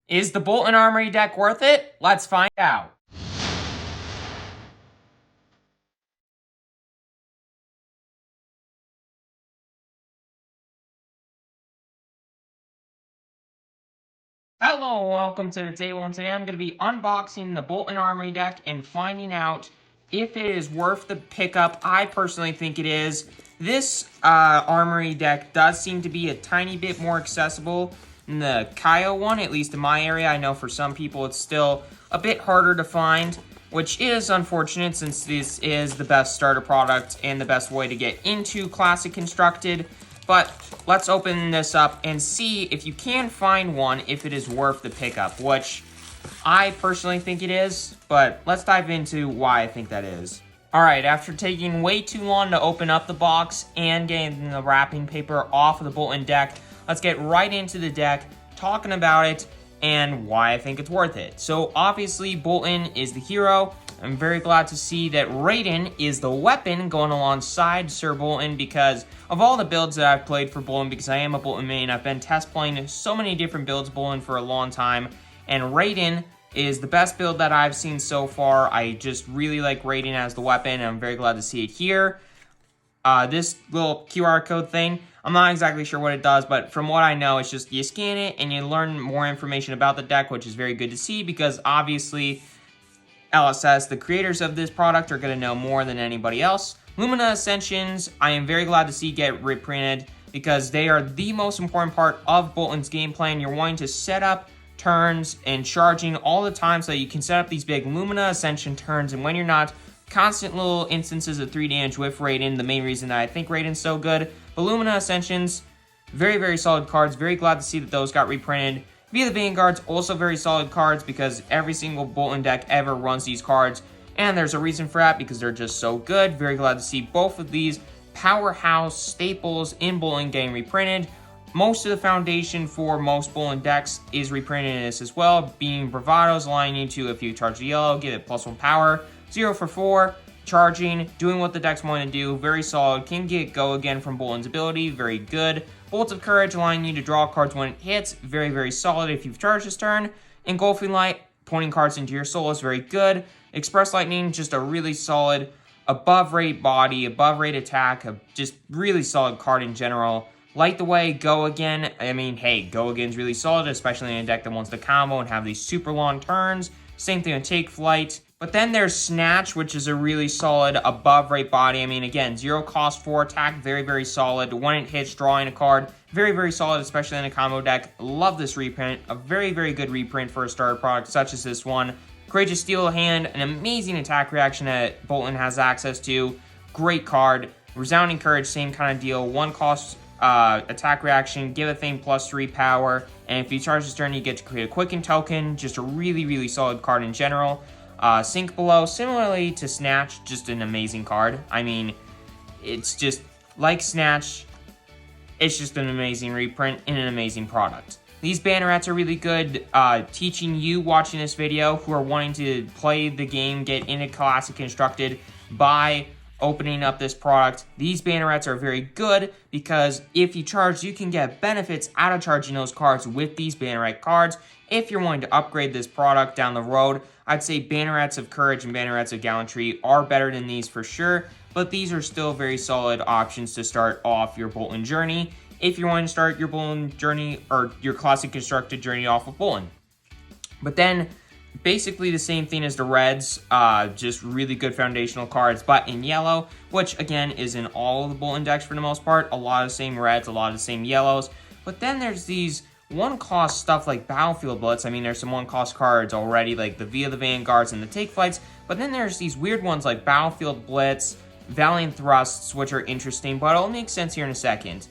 Is the Boltyn Armory deck worth it? Let's find out. Hello, welcome to the table, and today I'm going to be unboxing the Boltyn Armory deck and finding out if it is worth the pickup. I personally think it is. This Armory deck does seem to be a tiny bit more accessible than the Kayo one, at least in my area. I know for some people it's still a bit harder to find, which is unfortunate since this is the best starter product and the best way to get into Classic Constructed. But let's open this up and see if you can find one, if it is worth the pickup, which I personally think it is, but let's dive into why I think that is. Alright, after taking way too long to open up the box and getting the wrapping paper off of the Boltyn deck, let's get right into the deck, talking about it, and why I think it's worth it. So obviously Boltyn is the hero. I'm very glad to see that Raiden is the weapon going alongside Sir Boltyn, because of all the builds that I've played for Boltyn, because I am a Boltyn main, I've been test playing so many different builds Boltyn for a long time, and Raiden is the best build that I've seen so far. I just really like Raiden as the weapon, and I'm very glad to see it here. This little QR code thing, I'm not exactly sure what it does, but from what I know, it's just you scan it and you learn more information about the deck, which is very good to see, because obviously LSS, the creators of this product, are going to know more than anybody else. Lumina Ascensions, I am very glad to see get reprinted, because they are the most important part of Boltyn's game plan. You're wanting to set up turns and charging all the time so that you can set up these big Lumina Ascension turns, and when you're not, constant little instances of 3 damage with Raiden, the main reason that I think Raiden's so good. But Lumina Ascensions, very, very solid cards. Very glad to see that those got reprinted. Via the Vanguards, also very solid cards, because every single Boltyn deck ever runs these cards, and there's a reason for that, because they're just so good. Very glad to see both of these powerhouse staples in Boltyn getting reprinted. Most of the foundation for most Boltyn decks is reprinted in this as well, being Bravados, allowing you to, if you charge the yellow, give it +1 power, 0 for 4, charging, doing what the decks want to do, very solid. Can get Go again from Boltyn's ability, very good. Bolts of Courage, allowing you to draw cards when it hits, very, very solid if you've charged this turn. Engulfing Light, pointing cards into your soul, is very good. Express Lightning, just a really solid, above rate body, above rate attack, just really solid card in general. Light the Way, Go Again, I mean, hey, Go Again's really solid, especially in a deck that wants to combo and have these super long turns. Same thing with Take Flight. But then there's Snatch, which is a really solid above rate body. I mean, again, 0 cost, 4 attack, very, very solid. When it hits, drawing a card, very, very solid, especially in a combo deck. Love this reprint. A very, very good reprint for a starter product such as this one. Courageous Steel Hand, an amazing attack reaction that Boltyn has access to. Great card. Resounding Courage, same kind of deal. 1 cost attack reaction, give a thing +3 power. And if you charge this turn, you get to create a Quicken token. Just a really, really solid card in general. Sink Below, similarly to Snatch, just an amazing card. I mean, it's just like Snatch, it's just an amazing reprint and an amazing product. These bannerets are really good, teaching you watching this video who are wanting to play the game, get into Classic Constructed by opening up this product. These bannerets are very good, because if you charge, you can get benefits out of charging those cards with these banneret cards. If you're wanting to upgrade this product down the road, I'd say Bannerets of Courage and Bannerets of Gallantry are better than these for sure, but these are still very solid options to start off your Boltyn journey if you're wanting to start your Boltyn journey or your Classic Constructed journey off of Boltyn. But then, basically the same thing as the Reds, just really good foundational cards, but in yellow, which again is in all of the Boltyn decks for the most part. A lot of the same reds, a lot of the same yellows, but then there's these 1-cost stuff like Battlefield Blitz. I mean, there's some 1-cost cards already, like the Via the Vanguards and the Take Flights, but then there's these weird ones like Battlefield Blitz, Valiant Thrusts, which are interesting, but it'll make sense here in a second.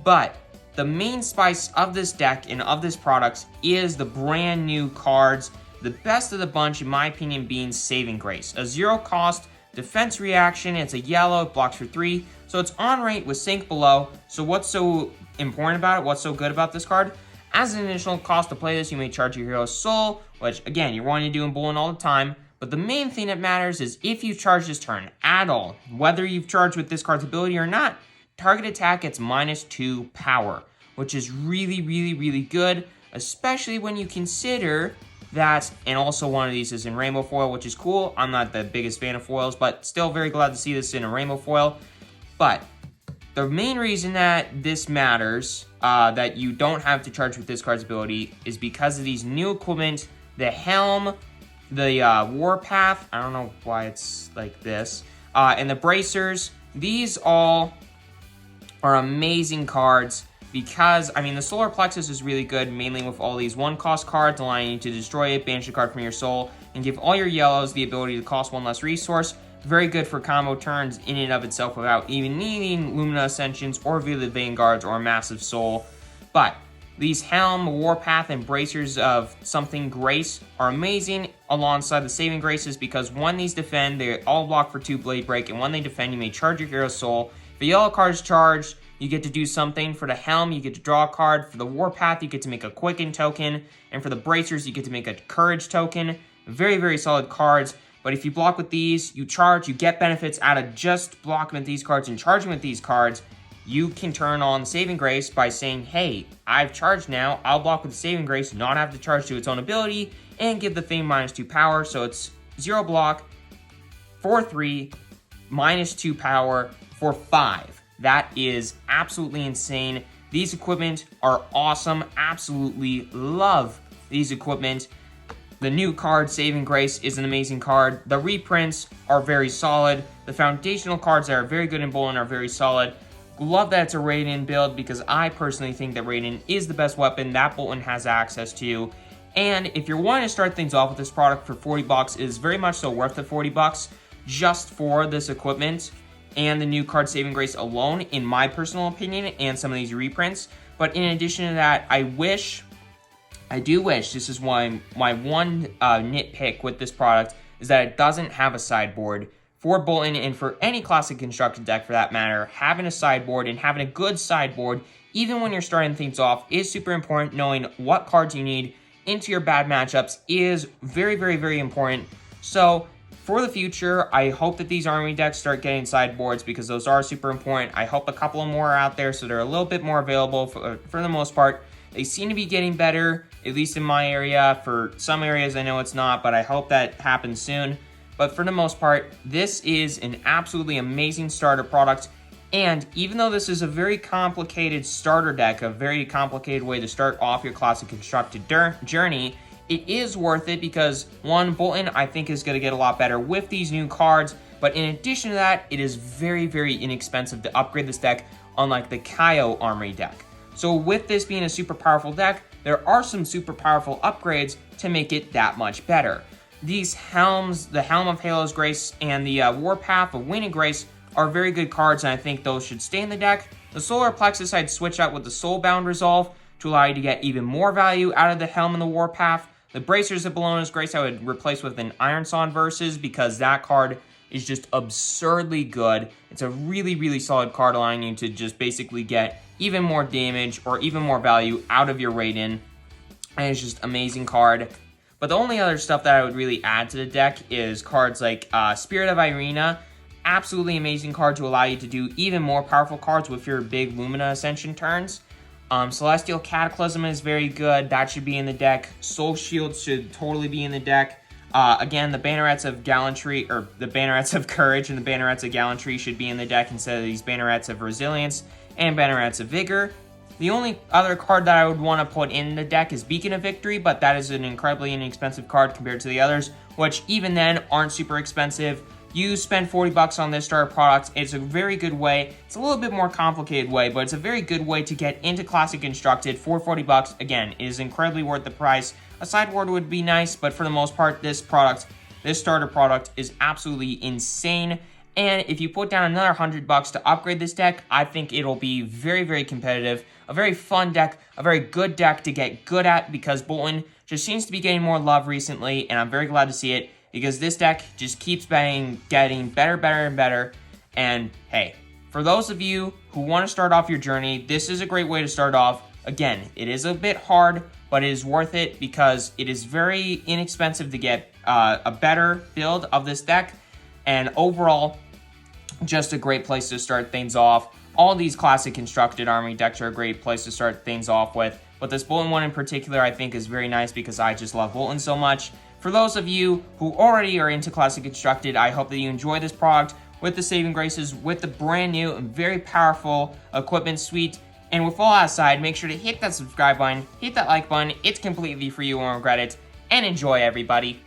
But the main spice of this deck and of this product is the brand new cards, the best of the bunch, in my opinion, being Saving Grace. A 0-cost defense reaction, it's a yellow, it blocks for 3, so it's on rate with Sink Below. So what's so important about it? What's so good about this card? As an initial cost to play this, you may charge your hero's soul, which, again, you're wanting to do in Boltyn all the time. But the main thing that matters is if you charge this turn at all, whether you've charged with this card's ability or not, target attack gets -2 power, which is really, really, really good. especially when you consider that, and also one of these is in rainbow foil, which is cool. I'm not the biggest fan of foils, but still very glad to see this in a rainbow foil. But the main reason that this matters, that you don't have to charge with this card's ability, is because of these new equipment, the helm, the warpath, I don't know why it's like this, and the bracers. These all are amazing cards because, I mean, the solar plexus is really good, mainly with all these 1-cost cards, allowing you to destroy it, banish a card from your soul, and give all your yellows the ability to cost 1 less resource. Very good for combo turns in and of itself without even needing Lumina Ascensions or Vivid Vanguards or a Massive Soul. But these Helm, Warpath, and Bracers of something Grace are amazing alongside the Saving Graces because when these defend, they all block for 2 Blade Break, and when they defend, you may charge your hero's soul. If the yellow card is charged, you get to do something. For the Helm, you get to draw a card. For the Warpath, you get to make a Quicken token. And for the Bracers, you get to make a Courage token. Very, very solid cards. But if you block with these, you charge, you get benefits out of just blocking with these cards and charging with these cards. You can turn on Saving Grace by saying, hey, I've charged now, I'll block with the Saving Grace, not have to charge to its own ability, and give the thing -2 power. So it's 0 block, 4/3, -2 power for 5. That is absolutely insane. These equipment are awesome. Absolutely love these equipment. The new card, Saving Grace, is an amazing card. The reprints are very solid. The foundational cards that are very good in Boltyn are very solid. Love that it's a Raiden build because I personally think that Raiden is the best weapon that Boltyn has access to. And if you're wanting to start things off with this product for 40 bucks, it is very much so worth the 40 bucks just for this equipment and the new card Saving Grace alone, in my personal opinion, and some of these reprints. But in addition to that, I do wish, this is my one nitpick with this product, is that it doesn't have a sideboard. For Boltyn and for any classic constructed deck for that matter, having a sideboard and having a good sideboard, even when you're starting things off, is super important. Knowing what cards you need into your bad matchups is very, very, very important. So for the future, I hope that these army decks start getting sideboards because those are super important. I hope a couple of more are out there so they're a little bit more available for the most part. They seem to be getting better, at least in my area. For some areas, I know it's not, but I hope that happens soon. But for the most part, this is an absolutely amazing starter product. And even though this is a very complicated starter deck, a very complicated way to start off your classic constructed journey, it is worth it because, one, Boltyn, I think, is going to get a lot better with these new cards. But in addition to that, it is very, very inexpensive to upgrade this deck, unlike the Kayo Armory deck. So with this being a super powerful deck, there are some super powerful upgrades to make it that much better. These helms, the Helm of Halo's Grace and the Warpath of Winning Grace, are very good cards, and I think those should stay in the deck. The Solar Plexus I'd switch out with the Soulbound Resolve to allow you to get even more value out of the Helm and the Warpath. The Bracers of Bellona's Grace I would replace with an Iron Song Versus because that card is just absurdly good. It's a really, really solid card allowing you to just basically get even more damage or even more value out of your Raiden. And it's just amazing card. But the only other stuff that I would really add to the deck is cards like Spirit of Irina. Absolutely amazing card to allow you to do even more powerful cards with your big Lumina Ascension turns. Celestial Cataclysm is very good. That should be in the deck. Soul Shield should totally be in the deck. Again, the Bannerets of Gallantry, or the Bannerets of Courage and the Bannerets of Gallantry should be in the deck instead of these Bannerets of Resilience and Bannerets of Vigor. The only other card that I would want to put in the deck is Beacon of Victory, but that is an incredibly inexpensive card compared to the others, which even then aren't super expensive. You spend 40 bucks on this starter product. It's a very good way. It's a little bit more complicated way, but it's a very good way to get into Classic Constructed for 40 bucks. Again, it is incredibly worth the price. A sideboard would be nice, but for the most part, this starter product is absolutely insane. And if you put down another 100 bucks to upgrade this deck, I think it'll be very, very competitive. A very fun deck, a very good deck to get good at because Boltyn just seems to be getting more love recently, and I'm very glad to see it because this deck just keeps getting better, better, and better. And hey, for those of you who want to start off your journey, this is a great way to start off. Again, it is a bit hard, but it is worth it because it is very inexpensive to get a better build of this deck. And overall, just a great place to start things off. All these classic constructed army decks are a great place to start things off with. but this Boltyn one in particular I think is very nice because I just love Boltyn so much. For those of you who already are into Classic Constructed, I hope that you enjoy this product with the saving graces, with the brand new and very powerful equipment suite. And with all aside, make sure to hit that subscribe button, hit that like button. It's completely free, you won't regret it. And enjoy, everybody.